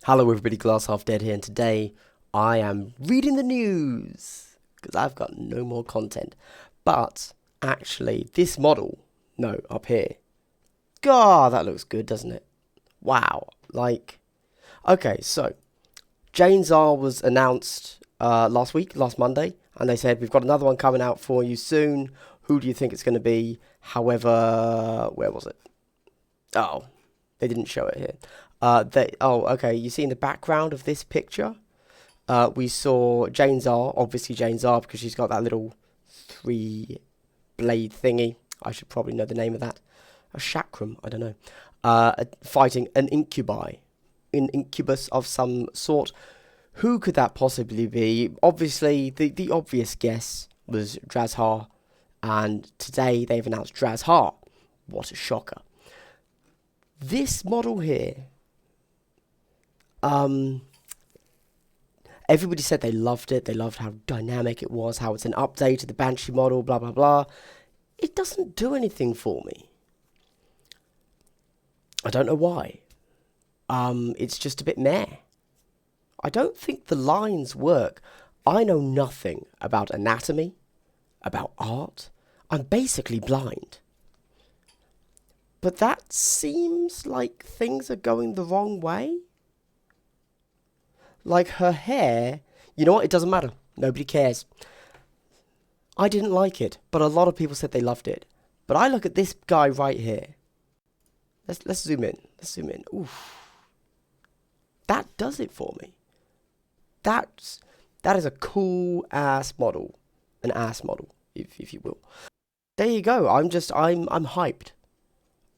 Hello everybody, Glass Half Dead here, and today I am reading the news because I've got no more content. But actually, this model, no, up here, God, that looks good, doesn't it? Wow, okay, so Jain Zar was announced last Monday, and they said we've got another one coming out for you soon. Who do you think it's going to be? However, where was it? Oh, they didn't show it here. Okay, you see in the background of this picture, we saw Jain Zar, obviously Jain Zar, because she's got that little three-blade thingy. I should probably know the name of that. A chakram, I don't know. Fighting an incubus of some sort. Who could that possibly be? Obviously, the obvious guess was Drazhar, and today they've announced Drazhar. What a shocker. This model here, everybody said they loved it. They loved how dynamic it was, how it's an update to the Banshee model, blah, blah, blah. It doesn't do anything for me. I don't know why. It's just a bit meh. I don't think the lines work. I know nothing about anatomy, about art. I'm basically blind. But that seems like things are going the wrong way. Like her hair, you know what? It doesn't matter. Nobody cares. I didn't like it, but a lot of people said they loved it. But I look at this guy right here. Let's zoom in. Let's zoom in. Oof. That does it for me. That is a cool ass model. An ass model, if you will. There you go. I'm hyped.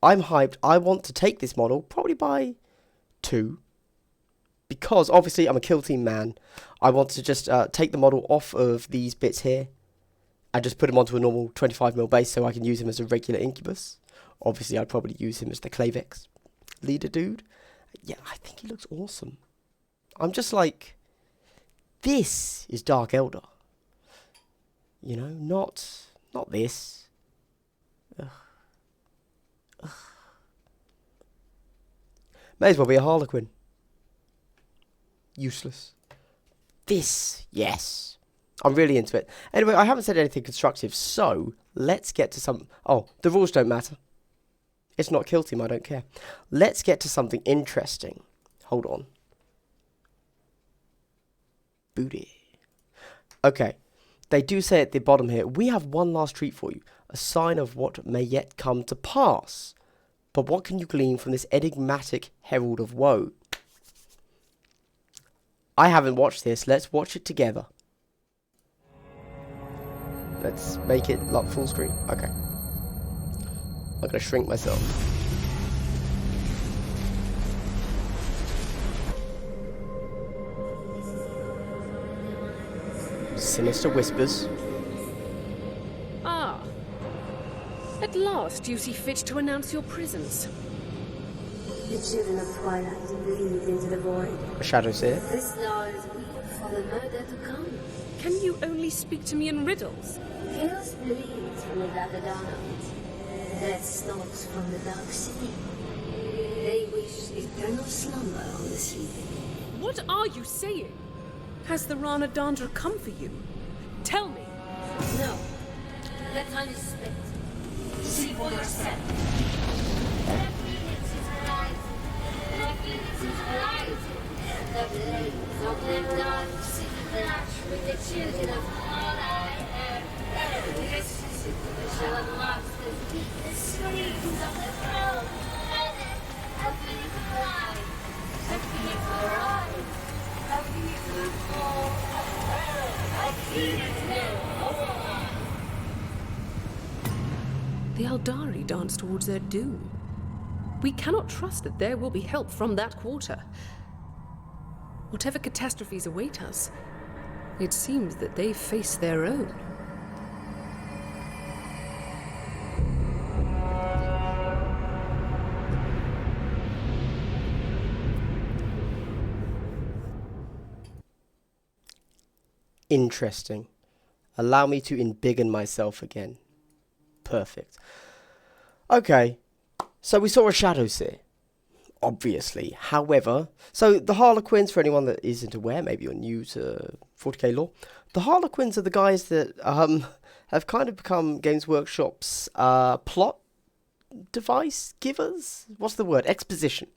I'm hyped. I want to take this model, probably by 2. Because, obviously, I'm a kill team man. I want to just take the model off of these bits here. And just put him onto a normal 25mm base so I can use him as a regular incubus. Obviously, I'd probably use him as the Clavex leader dude. Yeah, I think he looks awesome. I'm just like, this is Dark Eldar. You know, not this. Ugh. May as well be a Harlequin. Useless. This, yes. I'm really into it. Anyway, I haven't said anything constructive, so let's get to some... Oh, the rules don't matter. It's not kill team, I don't care. Let's get to something interesting. Hold on. Booty. Okay. They do say at the bottom here, we have one last treat for you. A sign of what may yet come to pass. But what can you glean from this enigmatic herald of woe? I haven't watched this. Let's watch it together. Let's make it like full screen. Okay. I'm going to shrink myself. Sinister whispers. Ah. At last you see fit to announce your presence. The children of twilight breathe into the void. A shadow seer. This law is weak for the murder to come. Can you only speak to me in riddles? Chaos bleeds from the black Adamant. Death stalks from the dark city. They wish eternal slumber on the sleeping. What are you saying? Has the Rana Drazhar come for you? Tell me. No. Let time is spent. See for yourself. The phoenix is rising. The phoenix is rising. The blaze of the dark city clash with the children of all I am. This is the show of monsters. The screams of the throne. A phoenix flies. A phoenix will rise. A phoenix will fall. A phoenix will fall. The Eldari dance towards their doom. We cannot trust that there will be help from that quarter. Whatever catastrophes await us, it seems that they face their own. Interesting. Allow me to embiggen myself again. Perfect. Okay. So we saw a shadow seer. obviously. However, so the Harlequins, for anyone that isn't aware, maybe you're new to 40k lore, the Harlequins are the guys that have kind of become Games Workshop's plot device givers. What's the word? Exposition.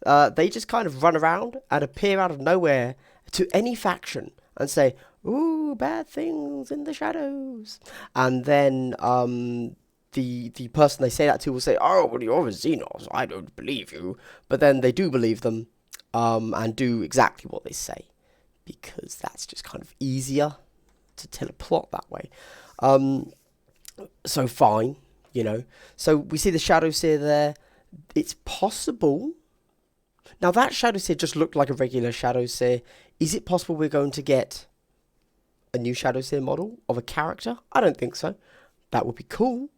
They just kind of run around and appear out of nowhere to any faction and say, "Ooh, bad things in the shadows," and then the person they say that to will say, "Oh, well, you're a Xenos, I don't believe you," but then they do believe them and do exactly what they say, because that's just kind of easier to tell a plot that way. So fine, you know. So we see the Shadowseer there. It's possible. Now that Shadowseer just looked like a regular Shadowseer. Is it possible we're going to get a new Shadowseer model of a character? I don't think so. That would be cool.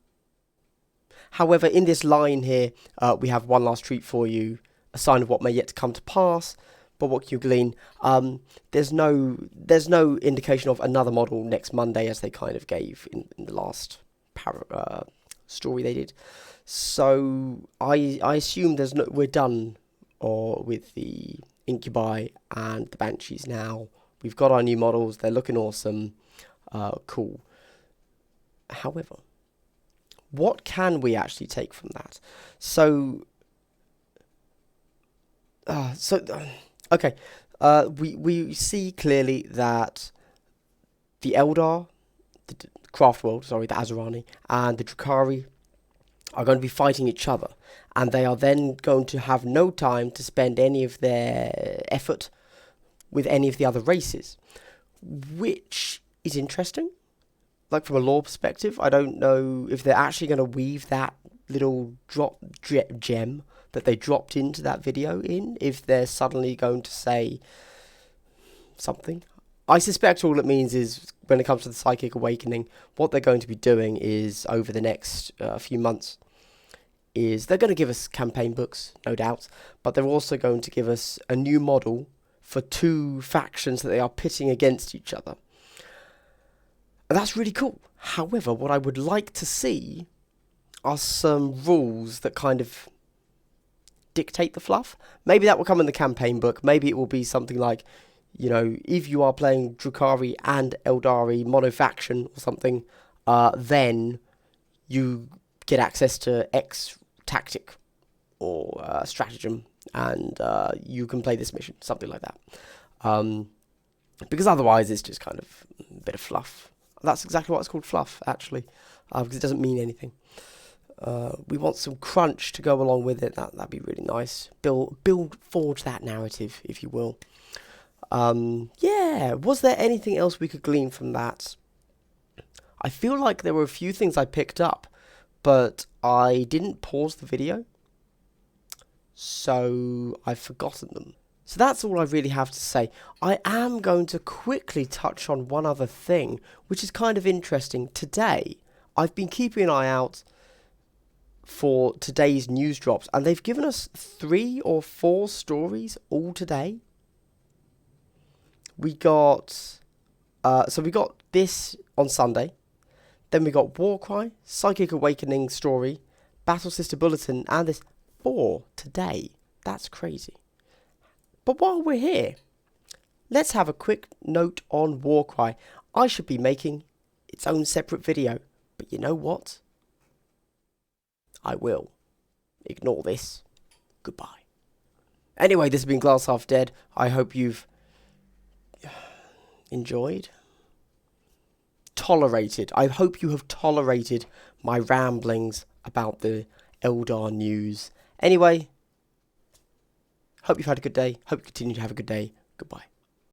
However, in this line here, we have one last treat for you, a sign of what may yet to come to pass. But what can you glean? There's no indication of another model next Monday, as they kind of gave in the last story they did. So I assume we're done with the Incubi and the Banshees now. We've got our new models. They're looking awesome. Cool. However, what can we actually take from that? Okay. We see clearly that the Eldar, the Craftworld, the Azarani, and the Drukhari are going to be fighting each other. And they are then going to have no time to spend any of their effort with any of the other races. Which is interesting. Like, from a lore perspective, I don't know if they're actually going to weave that little gem that they dropped into that video in, if they're suddenly going to say something. I suspect all it means is, when it comes to the Psychic Awakening, what they're going to be doing is, over the next few months, is they're going to give us campaign books, no doubt, but they're also going to give us a new model for two factions that they are pitting against each other. And that's really cool. However, what I would like to see are some rules that kind of dictate the fluff. Maybe that will come in the campaign book. Maybe it will be something like, you know, if you are playing Drukhari and Eldari monofaction or something, then you get access to X tactic or stratagem, and you can play this mission, something like that. Because otherwise it's just kind of a bit of fluff. That's exactly what it's called, fluff, actually, because it doesn't mean anything. We want some crunch to go along with it. That'd be really nice. Forge that narrative, if you will. Yeah, was there anything else we could glean from that? I feel like there were a few things I picked up, but I didn't pause the video, so I've forgotten them. So that's all I really have to say. I am going to quickly touch on one other thing, which is kind of interesting. Today, I've been keeping an eye out for today's news drops, and they've given us 3 or 4 stories all today. We got this on Sunday, then we got Warcry, Psychic Awakening story, Battle Sister Bulletin, and this 4 today. That's crazy. But while we're here, let's have a quick note on Warcry. I should be making its own separate video, but you know what? I will. Ignore this. Goodbye. Anyway, this has been Glass Half Dead. I hope you've enjoyed. Tolerated. I hope you have tolerated my ramblings about the Eldar news. Anyway, hope you've had a good day. Hope you continue to have a good day. Goodbye.